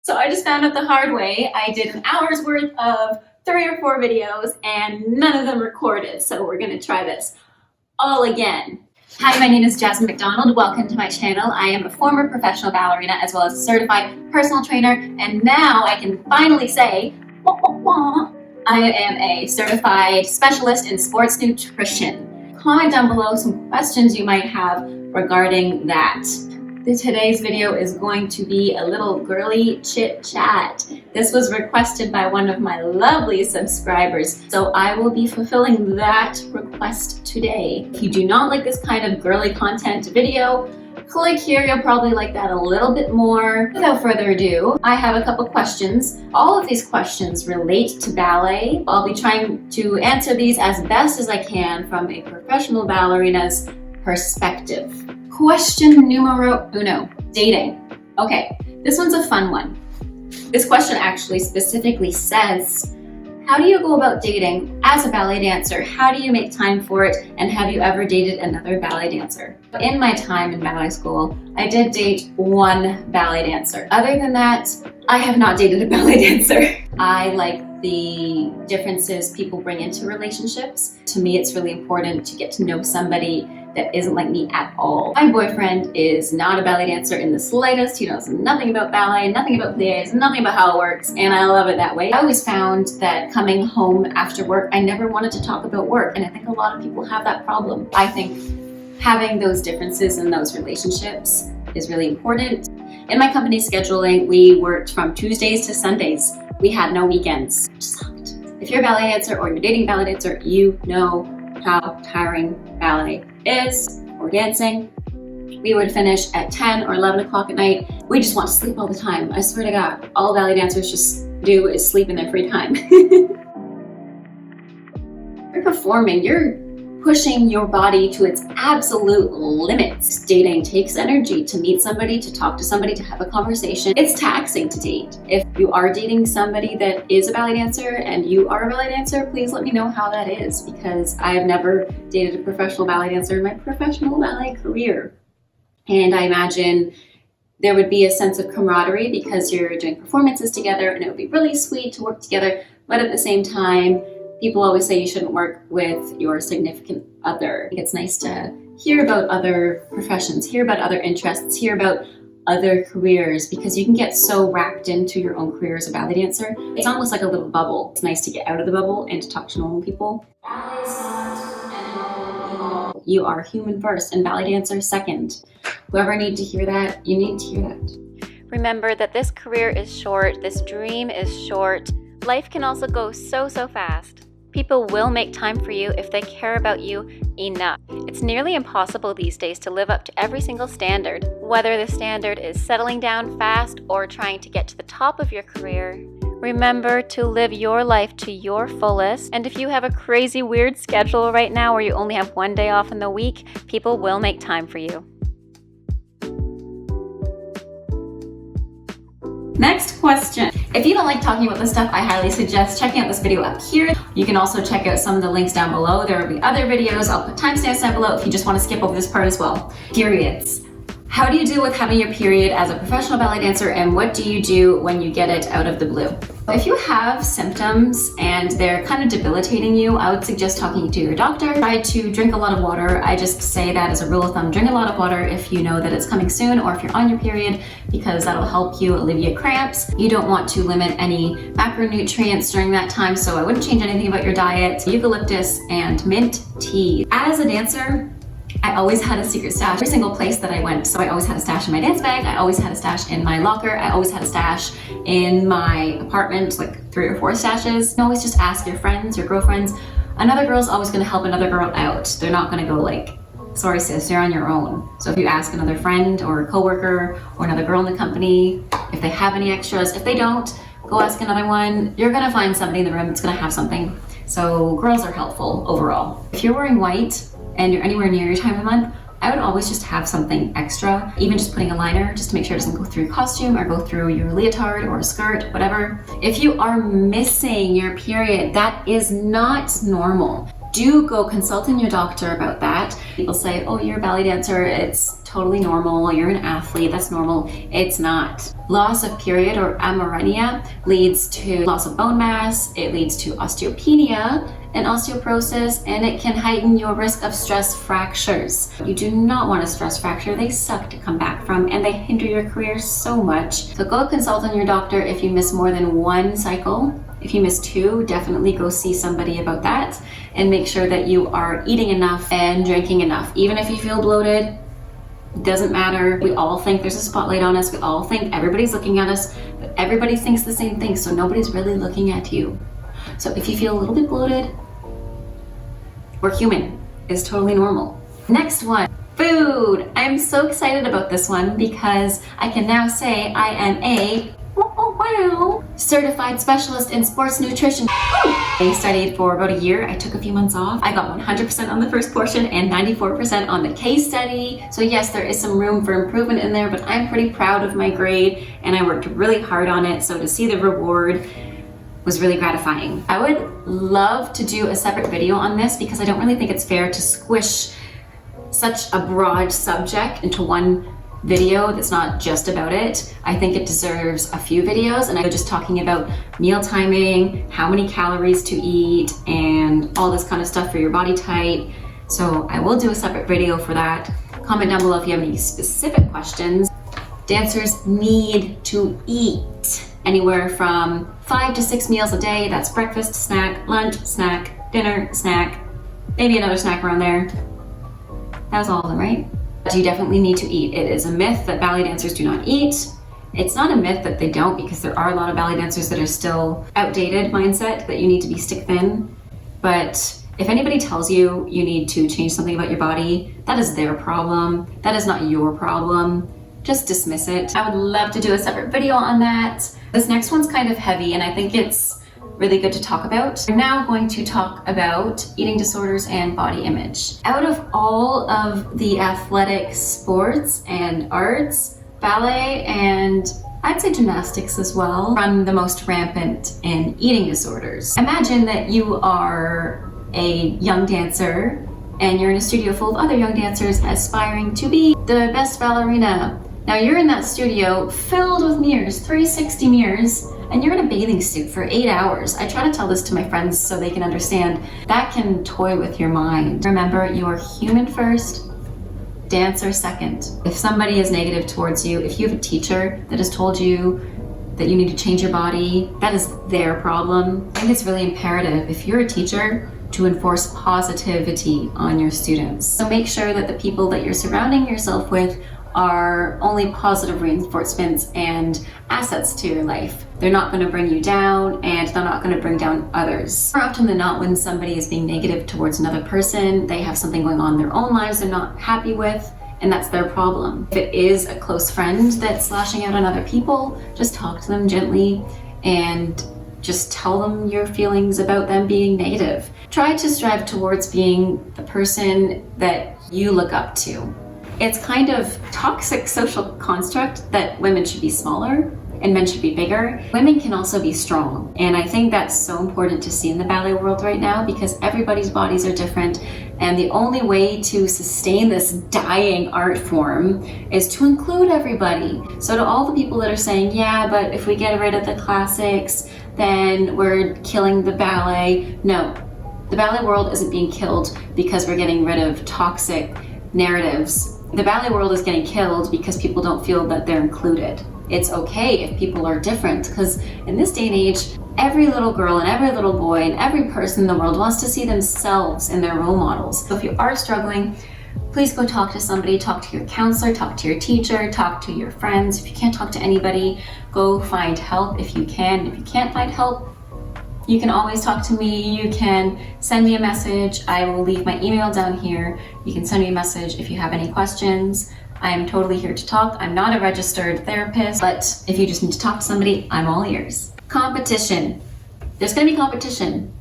So I just found out the hard way. I did an hour's worth of 3 or 4 videos and none of them recorded. So we're gonna try this all again. Hi, my name is Jasmine McDonald. Welcome to my channel. I am a former professional ballerina as well as a certified personal trainer. And now I can finally say, wah, wah, wah, I am a certified specialist in sports nutrition. Comment down below some questions you might have regarding that. Today's video is going to be a little girly chit chat. This was requested by one of my lovely subscribers, so I will be fulfilling that request today. If you do not like this kind of girly content video, click here. You'll probably like that a little bit more. Without further ado, I have a couple questions. All of these questions relate to ballet. I'll be trying to answer these as best as I can from a professional ballerina's perspective. Question numero uno, dating. Okay, this one's a fun one. This question actually specifically says, how do you go about dating as a ballet dancer? How do you make time for it? And have you ever dated another ballet dancer? In my time in ballet school, I did date one ballet dancer. Other than that, I have not dated a ballet dancer. I like the differences people bring into relationships. To me, it's really important to get to know somebody that isn't like me at all. My boyfriend is not a ballet dancer in the slightest. He knows nothing about ballet, nothing about pliés, nothing about how it works, and I love it that way. I always found that coming home after work, I never wanted to talk about work, and I think a lot of people have that problem. I think having those differences in those relationships is really important. In my company scheduling, we worked from Tuesdays to Sundays. We had no weekends. It sucked. If you're a ballet dancer or you're dating a ballet dancer, you know how tiring ballet is, or dancing. We would finish at 10 or 11 o'clock at night. We just want to sleep all the time. I swear to God, all ballet dancers just do is sleep in their free time. You're performing, you're pushing your body to its absolute limits. Dating takes energy. To meet somebody, to talk to somebody, to have a conversation. It's taxing to date. If you are dating somebody that is a ballet dancer and you are a ballet dancer, please let me know how that is, because I have never dated a professional ballet dancer in my professional ballet career. And I imagine there would be a sense of camaraderie because you're doing performances together and it would be really sweet to work together, but at the same time, people always say you shouldn't work with your significant other. It's nice to hear about other professions, hear about other interests, hear about other careers, because you can get so wrapped into your own career as a ballet dancer. It's almost like a little bubble. It's nice to get out of the bubble and to talk to normal people. Ballet is not an all. You are human first and ballet dancer second. Whoever needs to hear that, you need to hear that. Remember that this career is short, this dream is short. Life can also go so fast. People will make time for you if they care about you enough. It's nearly impossible these days to live up to every single standard, whether the standard is settling down fast or trying to get to the top of your career. Remember to live your life to your fullest, and if you have a crazy weird schedule right now where you only have one day off in the week, people will make time for you. Next question. If you don't like talking about this stuff, I highly suggest checking out this video up here. You can also check out some of the links down below. There will be other videos. I'll put timestamps down below if you just want to skip over this part as well. Periods. How do you deal with having your period as a professional ballet dancer, and what do you do when you get it out of the blue? If you have symptoms and they're kind of debilitating you, I would suggest talking to your doctor. Try to drink a lot of water. I just say that as a rule of thumb, drink a lot of water if you know that it's coming soon or if you're on your period, because that'll help you alleviate cramps. You don't want to limit any macronutrients during that time, so I wouldn't change anything about your diet. Eucalyptus and mint tea. As a dancer, I always had a secret stash every single place that I went. So I always had a stash in my dance bag. I always had a stash in my locker. I always had a stash in my apartment, like 3 or 4 stashes. You always just ask your friends, your girlfriends. Another girl's always gonna help another girl out. They're not gonna go like, sorry sis, you're on your own. So if you ask another friend or a coworker or another girl in the company, if they have any extras, if they don't, go ask another one. You're gonna find somebody in the room that's gonna have something. So girls are helpful overall. If you're wearing white, and you're anywhere near your time of month, I would always just have something extra, even just putting a liner, just to make sure it doesn't go through your costume or go through your leotard or a skirt, whatever. If you are missing your period, that is not normal. Do go consulting your doctor about that. People say, oh, you're a ballet dancer, it's totally normal. You're an athlete, that's normal. It's not. Loss of period or amenorrhea leads to loss of bone mass, it leads to osteopenia and osteoporosis, and it can heighten your risk of stress fractures. You do not want a stress fracture. They suck to come back from and they hinder your career so much. So go consult on your doctor if you miss more than one cycle. If you miss 2, definitely go see somebody about that and make sure that you are eating enough and drinking enough. Even if you feel bloated, it doesn't matter. We all think there's a spotlight on us. We all think everybody's looking at us, but everybody thinks the same thing, so nobody's really looking at you. So if you feel a little bit bloated, we're human. It's totally normal. Next one, food. I'm so excited about this one because I can now say I am a certified specialist in sports nutrition. I studied for about a year. I took a few months off. I got 100% on the first portion and 94% on the case study. So yes, there is some room for improvement in there, but I'm pretty proud of my grade and I worked really hard on it. So to see the reward was really gratifying. I would love to do a separate video on this because I don't really think it's fair to squish such a broad subject into one video that's not just about it. I think it deserves a few videos, and I'm just talking about meal timing, how many calories to eat, and all this kind of stuff for your body type. So I will do a separate video for that. Comment down below if you have any specific questions. Dancers need to eat anywhere from 5 to 6 meals a day. That's breakfast, snack, lunch, snack, dinner, snack, maybe another snack around there. That was all of them, right? But you definitely need to eat. It is a myth that ballet dancers do not eat. It's not a myth that they don't, because there are a lot of ballet dancers that are still outdated mindset that you need to be stick thin. But if anybody tells you you need to change something about your body, that is their problem. That is not your problem. Just dismiss it. I would love to do a separate video on that. This next one's kind of heavy and I think it's really good to talk about. We're now going to talk about eating disorders and body image. Out of all of the athletic sports and arts, ballet and I'd say gymnastics as well run the most rampant in eating disorders. Imagine that you are a young dancer and you're in a studio full of other young dancers aspiring to be the best ballerina. Now you're in that studio filled with mirrors, 360 mirrors, and you're in a bathing suit for 8 hours. I try to tell this to my friends so they can understand that can toy with your mind. Remember, you are human first, dancer second. If somebody is negative towards you, if you have a teacher that has told you that you need to change your body, that is their problem. I think it's really imperative, if you're a teacher, to enforce positivity on your students. So make sure that the people that you're surrounding yourself with are only positive reinforcements and assets to your life. They're not going to bring you down and they're not going to bring down others. More often than not, when somebody is being negative towards another person, they have something going on in their own lives they're not happy with, and that's their problem. If it is a close friend that's lashing out on other people, just talk to them gently and just tell them your feelings about them being negative. Try to strive towards being the person that you look up to. It's kind of toxic social construct that women should be smaller and men should be bigger. Women can also be strong. And I think that's so important to see in the ballet world right now because everybody's bodies are different. And the only way to sustain this dying art form is to include everybody. So to all the people that are saying, yeah, but if we get rid of the classics, then we're killing the ballet. No, the ballet world isn't being killed because we're getting rid of toxic narratives. The ballet world is getting killed because people don't feel that they're included. It's okay if people are different, because in this day and age, every little girl and every little boy and every person in the world wants to see themselves in their role models. So if you are struggling, please go talk to somebody, talk to your counselor, talk to your teacher, talk to your friends. If you can't talk to anybody, go find help if you can. If you can't find help, you can always talk to me. You can send me a message. I will leave my email down here. You can send me a message if you have any questions. I am totally here to talk. I'm not a registered therapist, but if you just need to talk to somebody, I'm all ears. Competition. There's going to be competition.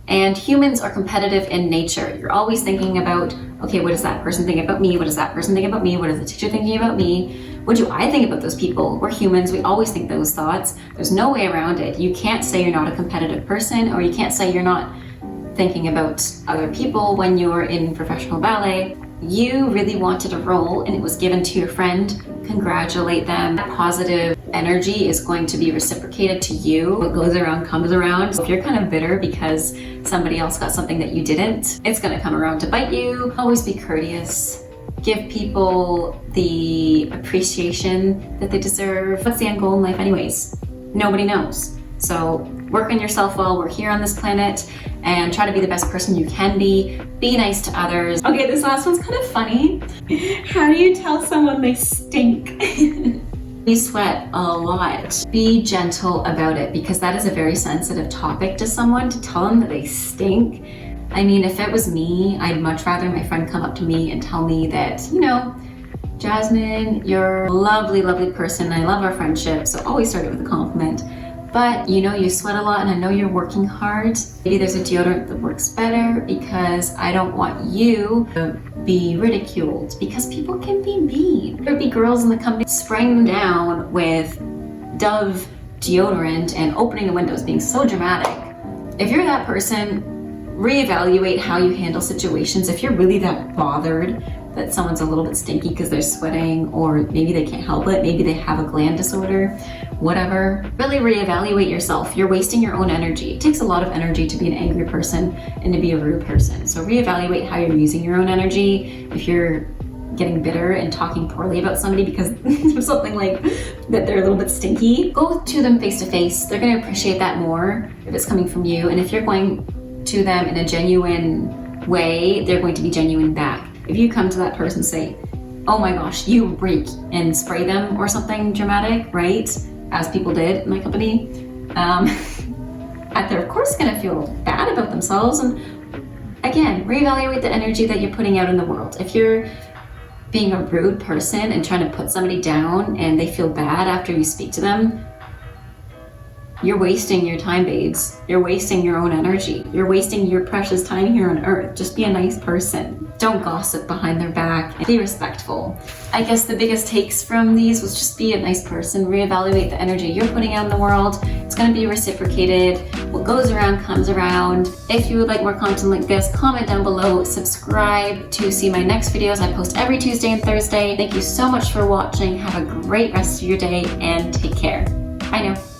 And humans are competitive in nature. You're always thinking about, okay, what does that person think about me? What does that person think about me? What is the teacher thinking about me? What do I think about those people? We're humans, we always think those thoughts. There's no way around it. You can't say you're not a competitive person, or you can't say you're not thinking about other people when you're in professional ballet. you really wanted a role and it was given to your friend, congratulate them. That positive energy is going to be reciprocated to you. What goes around comes around. So if you're kind of bitter because somebody else got something that you didn't, it's going to come around to bite you. Always be courteous. Give people the appreciation that they deserve. What's the end goal in life anyways? Nobody knows. So work on yourself while we're here on this planet and try to be the best person you can be. Be nice to others. Okay, this last one's kind of funny. How do you tell someone they stink? We sweat a lot. Be gentle about it because that is a very sensitive topic to someone, to tell them that they stink. I mean, if it was me, I'd much rather my friend come up to me and tell me that, you know, Jasmine, you're a lovely, lovely person. I love our friendship. So always start it with a compliment. But you know, you sweat a lot and I know you're working hard. Maybe there's a deodorant that works better because I don't want you to be ridiculed because people can be mean. There'd be girls in the company spraying them down with Dove deodorant and opening the windows, being so dramatic. If you're that person, reevaluate how you handle situations. If you're really that bothered that someone's a little bit stinky because they're sweating, or maybe they can't help it, maybe they have a gland disorder, whatever, really reevaluate yourself. You're wasting your own energy. It takes a lot of energy to be an angry person and to be a rude person. So reevaluate how you're using your own energy. If you're getting bitter and talking poorly about somebody because there's something like that they're a little bit stinky, go to them face to face. They're going to appreciate that more if it's coming from you. And if you're going to them in a genuine way, they're going to be genuine back. If you come to that person and say, oh my gosh, you reek, and spray them or something dramatic, right? As people did in my company, they're of course gonna feel bad about themselves. And again, reevaluate the energy that you're putting out in the world. If you're being a rude person and trying to put somebody down and they feel bad after you speak to them, you're wasting your time, babes. You're wasting your own energy. You're wasting your precious time here on earth. Just be a nice person. Don't gossip behind their back and be respectful. I guess the biggest takes from these was just be a nice person. Reevaluate the energy you're putting out in the world. It's gonna be reciprocated. What goes around comes around. If you would like more content like this, comment down below, subscribe to see my next videos. I post every Tuesday and Thursday. Thank you so much for watching. Have a great rest of your day and take care. Bye now.